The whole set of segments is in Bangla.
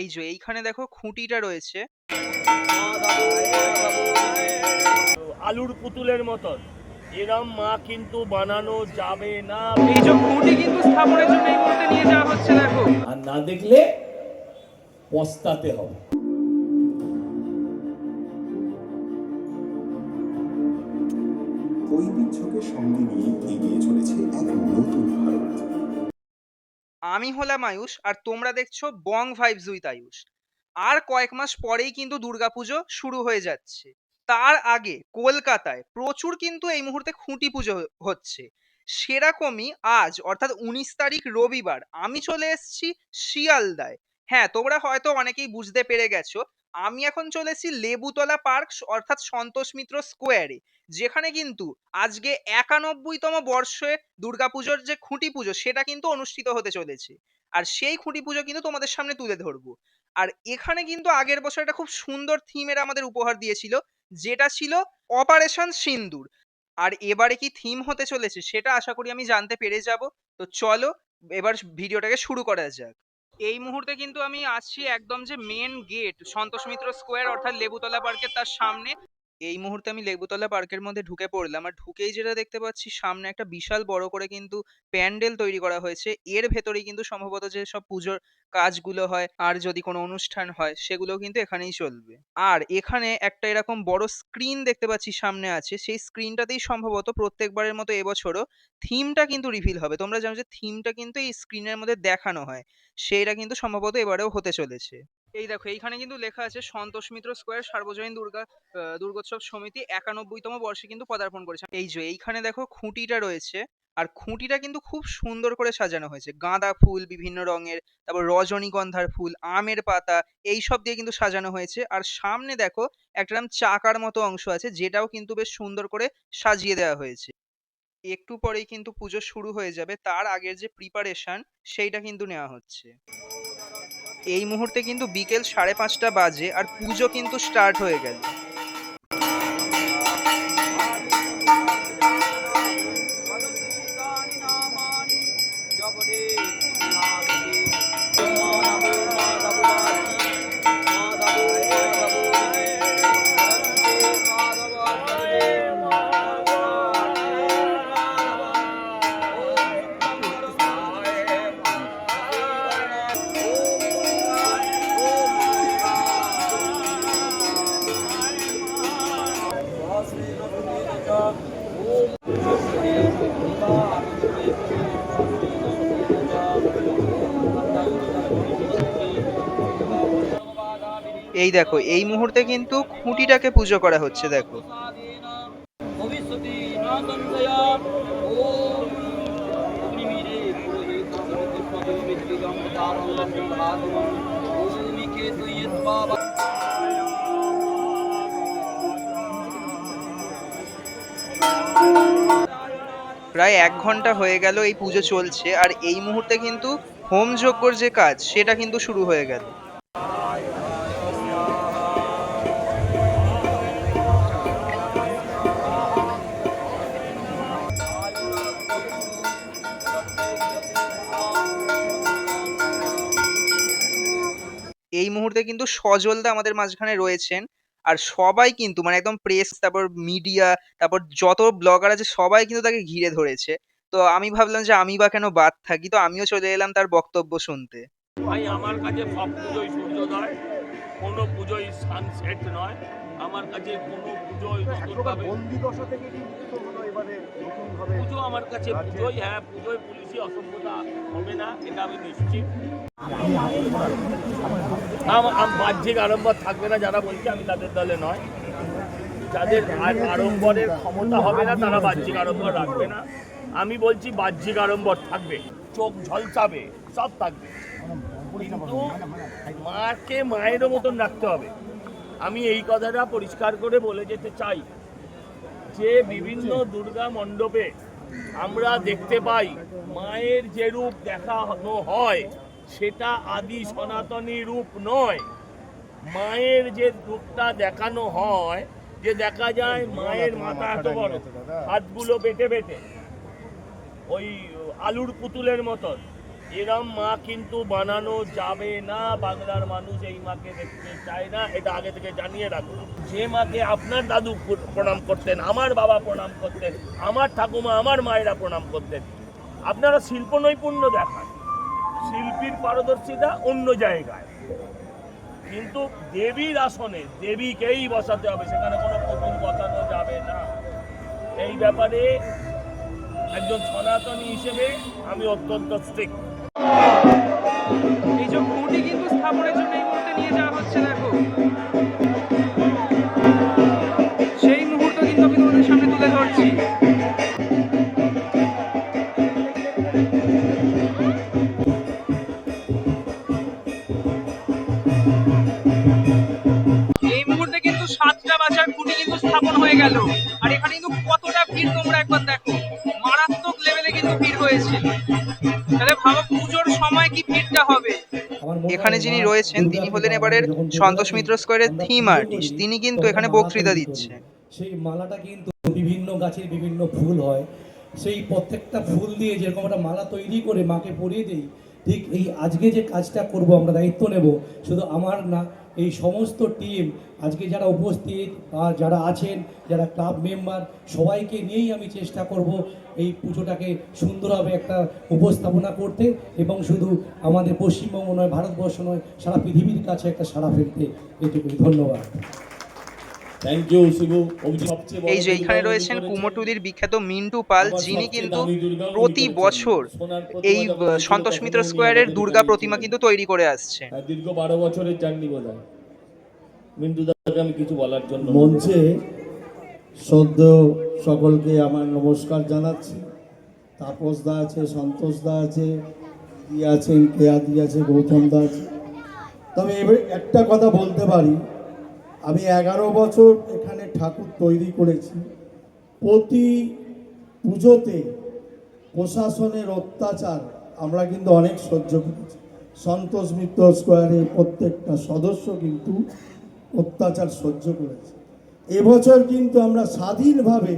এই যে এইখানে দেখো খুঁটিটা রয়েছে। আলুর পুতুলের মতন এরম মা কিন্তু বানানো যাবে না। এই যে খুঁটি কিন্তু স্থাপনের জন্য এই মুহূর্তে নিয়ে যাওয়া হচ্ছে দেখো। আর না দেখলে পস্তাতে হবে। ঐতিহ্যকে সঙ্গে নিয়ে এগিয়ে চলেছে এক নতুন ভারত। আমি হলাম আয়ুষ আর তোমরা দেখছো বং ভাইবস উইথ আয়ুষ। আর কয়েক মাস পরেই কিন্তু দুর্গাপুজো শুরু হয়ে যাচ্ছে। তার আগে কলকাতায় প্রচুর কিন্তু এই মুহূর্তে খুঁটি পুজো হচ্ছে। সেরকমই আজ অর্থাৎ 19 তারিখ রবিবার আমি চলে এসেছি শিয়ালদায়। হ্যাঁ, তোমরা হয়তো অনেকেই বুঝতে পেরে গেছো, আমি এখন চলে এসেছি লেবুতলা পার্ক অর্থাৎ সন্তোষ মিত্র স্কোয়ারে, যেখানে কিন্তু আজকে 91তম বর্ষে দুর্গাপুজোর যে খুঁটি পুজো সেটা কিন্তু অনুষ্ঠিত হতে চলেছে। আর সেই খুঁটি পুজো কিন্তু তোমাদের সামনে তুলে ধরবো। আর এখানে কিন্তু আগের বছর একটা খুব সুন্দর থিমের আমাদের উপহার দিয়েছিল, যেটা ছিল অপারেশন সিন্দুর। আর এবারে কি থিম হতে চলেছে সেটা আশা করি আমি জানতে পেরে যাব। তো চলো এবার ভিডিওটাকে শুরু করা যাক। এই মুহূর্তে কিন্তু আমি আসছি একদম যে main gate Santosh Mitra square অর্থাৎ লেবুতলা পার্কের তার সামনে। এই মুহূর্তে আমি লেবুতলা পার্কের মধ্যে ঢুকে পড়লাম আর ঢুকেই যেটা দেখতে পাচ্ছি সামনে একটা বিশাল বড় করে কিন্তু প্যান্ডেল তৈরি করা হয়েছে। এর ভেতরেই কিন্তু সম্ভবত যে সব পুজোর কাজগুলো হয় আর যদি কোনো অনুষ্ঠান হয় সেগুলো কিন্তু এখানেই চলবে। আর এখানে একটা এরকম বড় স্ক্রিন দেখতে পাচ্ছি সামনে আছে, সেই স্ক্রিনটাতেই সম্ভবত প্রত্যেকবারের মতো এবছরও থিমটা কিন্তু রিভিল হবে। তোমরা জানো যে থিমটা কিন্তু এই স্ক্রিনের মধ্যে দেখানো হয়, সেইটা কিন্তু সম্ভবত এবারেও হতে চলেছে। এই দেখো এইখানে কিন্তু লেখা আছে সন্তোষ মিত্র স্কোয়ার সার্বজনীন দুর্গোৎসব সমিতি 91তম বর্ষে কিন্তু পদার্পণ করেছে। এই যে এইখানে দেখো খুঁটিটা রয়েছে। আর খুঁটিটা কিন্তু খুব সুন্দর করে সাজানো হয়েছে, গাঁদা ফুল বিভিন্ন রঙের, তারপর রজনীগন্ধার ফুল, আমের পাতা, এইসব দিয়ে কিন্তু সাজানো হয়েছে। আর সামনে দেখো একটা এরম চাকার মতো অংশ আছে, যেটাও কিন্তু বেশ সুন্দর করে সাজিয়ে দেওয়া হয়েছে। একটু পরেই কিন্তু পুজো শুরু হয়ে যাবে, তার আগের যে প্রিপারেশন সেইটা কিন্তু নেওয়া হচ্ছে। এই মুহূর্তে কিন্তু বিকেল 5:30 বাজে আর পুজো কিন্তু স্টার্ট হয়ে গেল। এই দেখো এই মুহূর্তে কিন্তু খুঁটিটাকে পুজো করা হচ্ছে দেখো। প্রায় 1 ঘন্টা হয়ে গেল এই পুজো চলছে আর এই মুহূর্তে কিন্তু হোম যজ্ঞর যে কাজ সেটা কিন্তু শুরু হয়ে গেল। এই মুহূর্তে কিন্তু সজলদা আমাদের মাঝখানে রয়েছেন। আর সবাই কিন্তু মানে একদম প্রেস, তারপর মিডিয়া, তারপর যত ব্লগার আছে সবাই কিন্তু তাকে ঘিরে ধরেছে। তো আমি ভাবলাম যে আমি বা কেন বাদ থাকি, তো আমিও চলে এলাম তার বক্তব্য শুনতে। ভাই আমার কাছে সব পুজোই সূর্যোদয়, কোনো পুজোই সানসেট নয়। আমার কাছে কোনো পুজোই পুজো আমার কাছে পুজোই। হ্যাঁ, পুজোয় পুলিশি অসভ্যতা হবে না, এটা আমি নিশ্চিত। বাহ্যিক আড়ম্বর থাকবে না, যারা বলছে আমি তাদের দলে নয়। যাদের আড়ম্বরের ক্ষমতা হবে না তারা বাহ্যিক আড়ম্বর রাখবে না। আমি বলছি বাহ্যিক আড়ম্বর থাকবে, চোখ ঝলসাবে, সব থাকবে, কিন্তু মাকে মায়েরও মতন রাখতে হবে। আমি এই কথাটা পরিষ্কার করে বলে যেতে চাই যে বিভিন্ন দুর্গা মণ্ডপে আমরা দেখতে পাই মায়ের যে রূপ দেখানো হয় সেটা আদি সনাতনী রূপ নয়। মায়ের যে রূপটা দেখানো হয়, যে দেখা যায় মায়ের মাথা এত বড়, হাতগুলো বেটে বেটে ওই আলুর পুতুলের মতন, এরম মা কিন্তু বানানো যাবে না। বাংলার মানুষ এই মাকে দেখতে চায় না, এটা আগে থেকে জানিয়ে রাখুন। যে মাকে আপনার দাদু প্রণাম করতেন, আমার বাবা প্রণাম করতেন, আমার ঠাকুমা আমার মায়েরা প্রণাম করতেন, আপনারা শিল্প নৈপুণ্য দেখান, শিল্পীর পারদর্শিতা অন্য জায়গায়, কিন্তু দেবীর আসনে দেবীকেই বসাতে হবে, সেখানে কোনো পুতুল বসানো যাবে না। এই ব্যাপারে একজন সনাতনী হিসেবে আমি অত্যন্ত স্ট্রিক্ট। এই যে খুঁটি কিন্তু স্থাপনের জন্য এই মুহূর্তে নিয়ে যাওয়া হচ্ছে, দেখো সেই মুহূর্ত কিন্তু আমি তোমাদের সামনে তুলে ধরছি। এই মুহূর্তে কিন্তু 7টা বাজার খুঁটি কিন্তু স্থাপন হয়ে গেল, আর এখানে কিন্তু কতটা ভিড় তোমরা একবার দেখো, মারাত্মক লেভেলে কিন্তু ভিড় হয়েছে। তাহলে ভাবো পুজোর সময় কি ভিড়টা হবে। এখানে যিনি রয়েছেন তিনি হলেন এবারের সন্তোষ মিত্র স্কোয়ারের থিম আর্টিস্ট, তিনি কিন্তু এখানে বক্তৃতা দিচ্ছেন। সেই মালাটা কিন্তু বিভিন্ন গাছের বিভিন্ন ফুল হয়, সেই প্রত্যেকটা ফুল দিয়ে যেরকম একটা মালা তৈরি করে মাকে পরিয়ে দিই, ঠিক এই আজকে যে কাজটা করব আমরা দায়িত্ব নেব, শুধু আমার না, এই সমস্ত টিম আজকে যারা উপস্থিত বা যারা আছেন, যারা ক্লাব মেম্বার, সবাইকে নিয়েই আমি চেষ্টা করব এই পুজোটাকে সুন্দরভাবে একটা উপস্থাপনা করতে, এবং শুধু আমাদের পশ্চিমবঙ্গ নয়, ভারতবর্ষ নয়, সারা পৃথিবীর কাছে একটা সাড়া ফেলতে। এটুকুই, ধন্যবাদ। Thank you Shibu. এই যে এখানে রয়েছেন কুমোরটুলির বিখ্যাত মিন্টু পাল, যিনি কিন্তু প্রতি বছর এই সন্তোষ মিত্র স্কোয়ারের দুর্গা প্রতিমা কিন্তু তৈরি করে আসছেন। দীর্ঘ 12 বছরের জার্নি বোধহয়। মিন্টু দাদাকে আমি কিছু বলার জন্য মঞ্চে সদ্য সকলকে আমার নমস্কার জানাচ্ছি। তাপস দা আছে, সন্তোষ দা আছে, দি আছেন, কেয়াদি আছে, গৌতম দা আছে। তবে এবার একটা কথা বলতে পারি, আমি 11 বছর এখানে ঠাকুর তৈরি করেছি। প্রতি পুজোতে প্রশাসনের অত্যাচার আমরা কিন্তু অনেক সহ্য করেছি। সন্তোষ মিত্র স্কোয়ারের প্রত্যেকটা সদস্য কিন্তু অত্যাচার সহ্য করেছে। এবছর কিন্তু আমরা স্বাধীনভাবে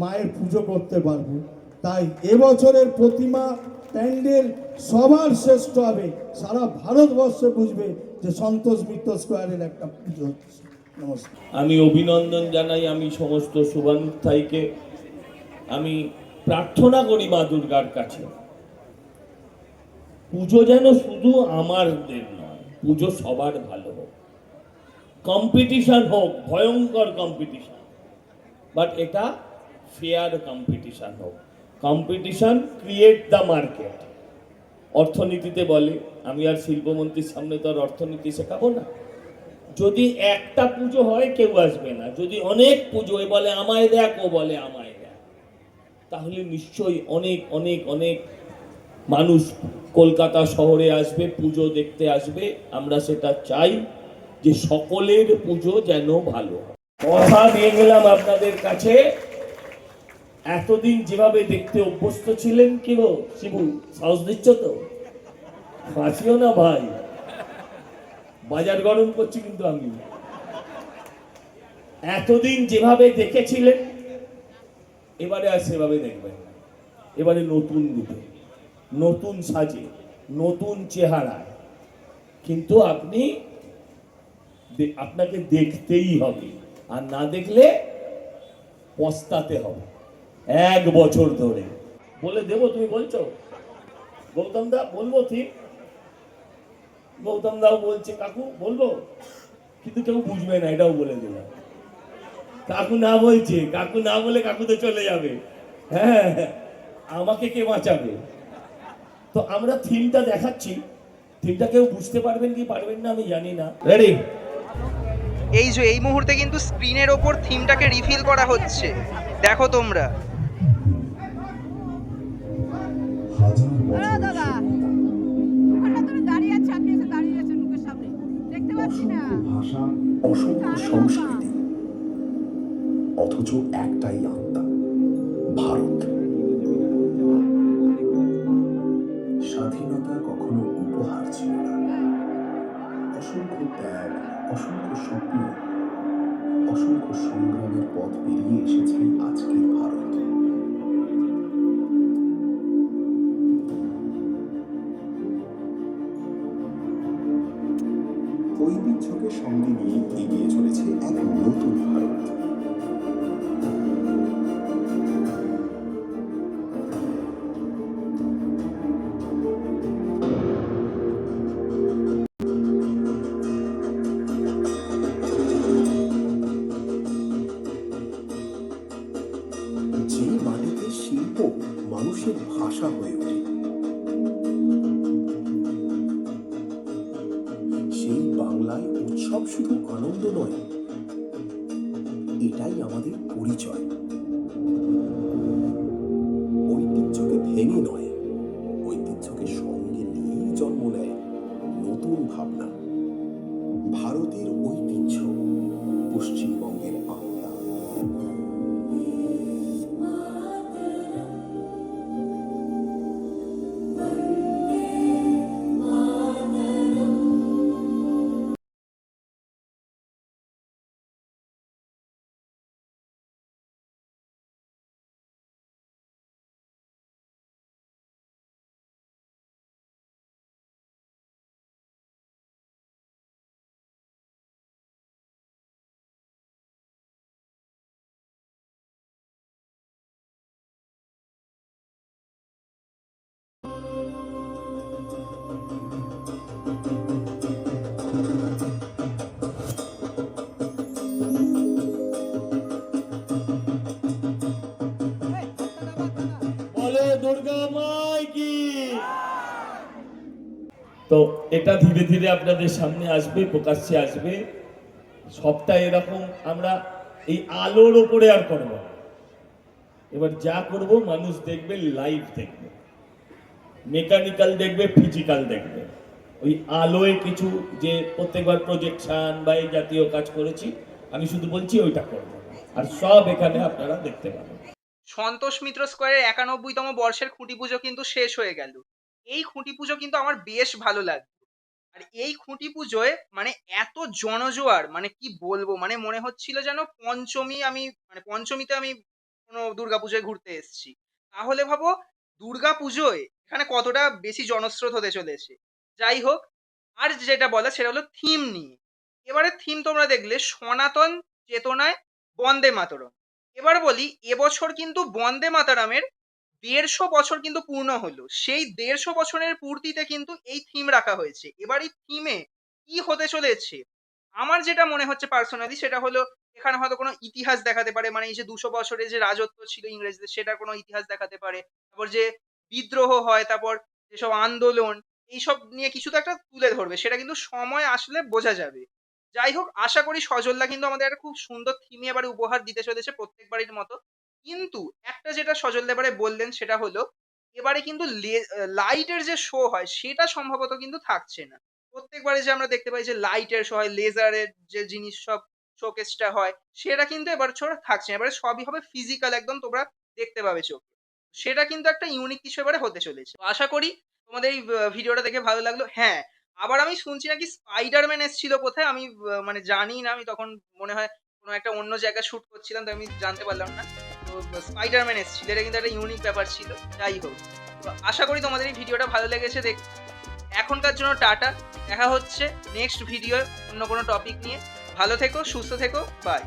মায়ের পুজো করতে পারবো। তাই এবছরের প্রতিমা প্যান্ডেল সবার শ্রেষ্ঠ হবে, সারা ভারতবর্ষে বুঝবে যে সন্তোষ মিত্র স্কোয়ারের একটা পুজো হচ্ছে। নমস্কার। আমি অভিনন্দন জানাই আমি সমস্ত শুভানুধ্যায়ীকে। আমি প্রার্থনা করি মা দুর্গার কাছে, পুজো যেন শুধু আমাদের নয়, পুজো সবার ভালো হোক। কম্পিটিশন হোক, ভয়ঙ্কর কম্পিটিশন, বাট এটা ফেয়ার কম্পিটিশন হোক। Competition create the market. অর্থনীতিতে বলে, আমি আর শিল্পমন্ত্রীর সামনে তো আর অর্থনীতি শেখাবো না। যদি একটা পুজো হয় কেউ আসবে না, যদি অনেক পুজো বলে আমায় দেখ, ও বলে আমায় দেখ, তাহলে নিশ্চয়ই অনেক অনেক অনেক মানুষ কলকাতা শহরে আসবে, পুজো দেখতে আসবে। আমরা সেটা চাই যে সকলের পুজো যেন ভালো। কথা দিয়ে গেলাম আপনাদের কাছে, এতদিন যেভাবে দেখতে অভ্যস্ত ছিলেন, কি গো শিবু, সাহস দিচ্ছ তো? ফাঁসিও না ভাই, বাজার গরম করছি কিন্তু আমি। এতদিন যেভাবে দেখেছিলেন, এবারে আর সেভাবে দেখবেন না। এবারে নতুন রূপে, নতুন সাজে, নতুন চেহারায়। কিন্তু আপনাকে দেখতেই হবে, আর না দেখলে পস্তাতে হবে 1 বছর ধরে। বলে দেবো, তুমি বলছো গৌতম দা, বলবো ঠিক? গৌতম দাও বলছে কাকু বলবো, কিন্তু কেউ বুঝবে না, এটাও বলে দিলাম। কাকু না বলছে, কাকু না বলে কাকু তো চলে যাবে, হ্যাঁ, আমাকে কে বাঁচাবে? তো আমরা থিমটা দেখাচ্ছি, থিমটা কেউ বুঝতে পারবেন কি পারবেন না আমি জানি না। রেডি? এই যে এই মুহূর্তে কিন্তু স্ক্রিনের ওপর থিমটাকে রিফিল করা হচ্ছে, দেখো তোমরা। দাদা ওখানে তুমি দাঁড়িয়ে আছো, আপনি এসে দাঁড়িয়ে আছেন মুখের সামনে, দেখতে পাচ্ছি না। ভাষা, অসংখ্য সংস্কৃতি, অথচ একটাই আত্মা, ভারত। স্বাধীনতা কখনো উপহার ছিল না, অসংখ্য ত্যাগ, অসংখ্য স্বপ্ন, অসংখ্য সংগ্রামের পথ পেরিয়ে এসেছে আজকের ভারত। ঐতিহ্যকে সঙ্গে নিয়ে এগিয়ে চলেছে এক নতুন ভারত। যে মাটিতে শিল্প মানুষের ভাষা হয়ে ওঠে, সেই বাংলায় উৎসব শুধু আনন্দ নয়, এটাই আমাদের পরিচয়। ঐতিহ্যকে ভেঙে নয়, ঐতিহ্যকে সঙ্গে নিয়েই জন্ম নেয় নতুন ভাবনা। ভারতের ঐতিহ্য, পশ্চিমবঙ্গের আত্মা। বলে দুর্গা মাই কি। তো এটা ধীরে ধীরে আপনাদের সামনে আসবে, প্রকাশ্যে আসবে। সবটা এরকম আমরা এই আলোর ওপরে আর করব না। এবার যা করব মানুষ দেখবে, লাইভ দেখবে, মেকানিক্যাল দেখবে, ফিজিক্যাল দেখবে। ওই আলোয় কিছু যে প্রত্যেকবার প্রজেকশন বা এই জাতীয় কাজ করেছি, আমি শুধু বলছি ওইটা করব, আর সব এখানে আপনারা দেখতে পাবেন। সন্তোষ মিত্র স্কোয়ারের 91তম বর্ষের খুঁটি পুজো কিন্তু শেষ হয়ে গেল। এই খুঁটি পুজো কিন্তু আমার বেশ ভালো লাগলো। আর এই খুঁটি পুজোয় মানে এত জনজোয়ার, মানে কি বলবো, মানে মনে হচ্ছিল যেন পঞ্চমীতে আমি কোনো দুর্গাপুজোয় ঘুরতে এসেছি। তাহলে ভাবো দুর্গাপুজোয় এখানে কতটা বেশি জনস্রোত হতে চলেছে। যাই হোক, আর যেটা বলা সেটা হলো থিম নিয়ে। এবারে থিম তোমরা দেখলে সনাতন চেতনায় বন্দে মাতরম। এবার বলি, এবছর কিন্তু বন্দে মাতারামের 150 বছর কিন্তু পূর্ণ হলো। সেই 150 বছরের পূর্তিতে কিন্তু এই থিম রাখা হয়েছে। এবার এই থিমে কি হতে চলেছে, আমার যেটা মনে হচ্ছে পার্সোনালি, সেটা হলো এখানে হয়তো কোনো ইতিহাস দেখাতে পারে। মানে এই যে 200 বছরের যে রাজত্ব ছিল ইংরেজদের, সেটার কোনো ইতিহাস দেখাতে পারে। তারপর যে বিদ্রোহ হয়, তারপর যেসব আন্দোলন, এইসব নিয়ে কিছু তো একটা তুলে ধরবে। সেটা কিন্তু সময় আসলে বোঝা যাবে। যাই হোক, আশা করি সজলদা কিন্তু আমাদের একটা খুব সুন্দর থিমই এবারে উপহার দিতে চলেছে প্রত্যেকবারের মতো। কিন্তু একটা যেটা সজলদা এবারে বললেন সেটা হলো, এবারে কিন্তু লাইটের যে শো হয় সেটা সম্ভবত কিন্তু থাকছে না। প্রত্যেকবারে যে আমরা দেখতে পাই যে লাইটের শো হয়, লেজারের যে জিনিস সব শোকেসটা হয়, সেটা কিন্তু এবছর থাকছে না। এবারে সবই হবে ফিজিক্যাল, একদম তোমরা দেখতে পাবে চোখে। সেটা কিন্তু একটা ইউনিক কিছু এবারে হতে চলেছে। তো আশা করি তোমাদের এই ভিডিওটা দেখে ভালো লাগলো। হ্যাঁ, আবার আমি শুনছি নাকি স্পাইডারম্যান এসেছিল কোথায়, আমি মানে জানি না। আমি তখন মনে হয় কোনো একটা অন্য জায়গায় শুট করছিলাম, তো আমি জানতে পারলাম না। তো স্পাইডারম্যান এসেছিল, এটা কিন্তু একটা ইউনিক ব্যাপার ছিল। যাই হোক, তো আশা করি তোমাদের এই ভিডিওটা ভালো লেগেছে। এখনকার জন্য টাটা, দেখা হচ্ছে নেক্সট ভিডিও অন্য কোনো টপিক নিয়ে। ভালো থেকো, সুস্থ থেকো, বাই।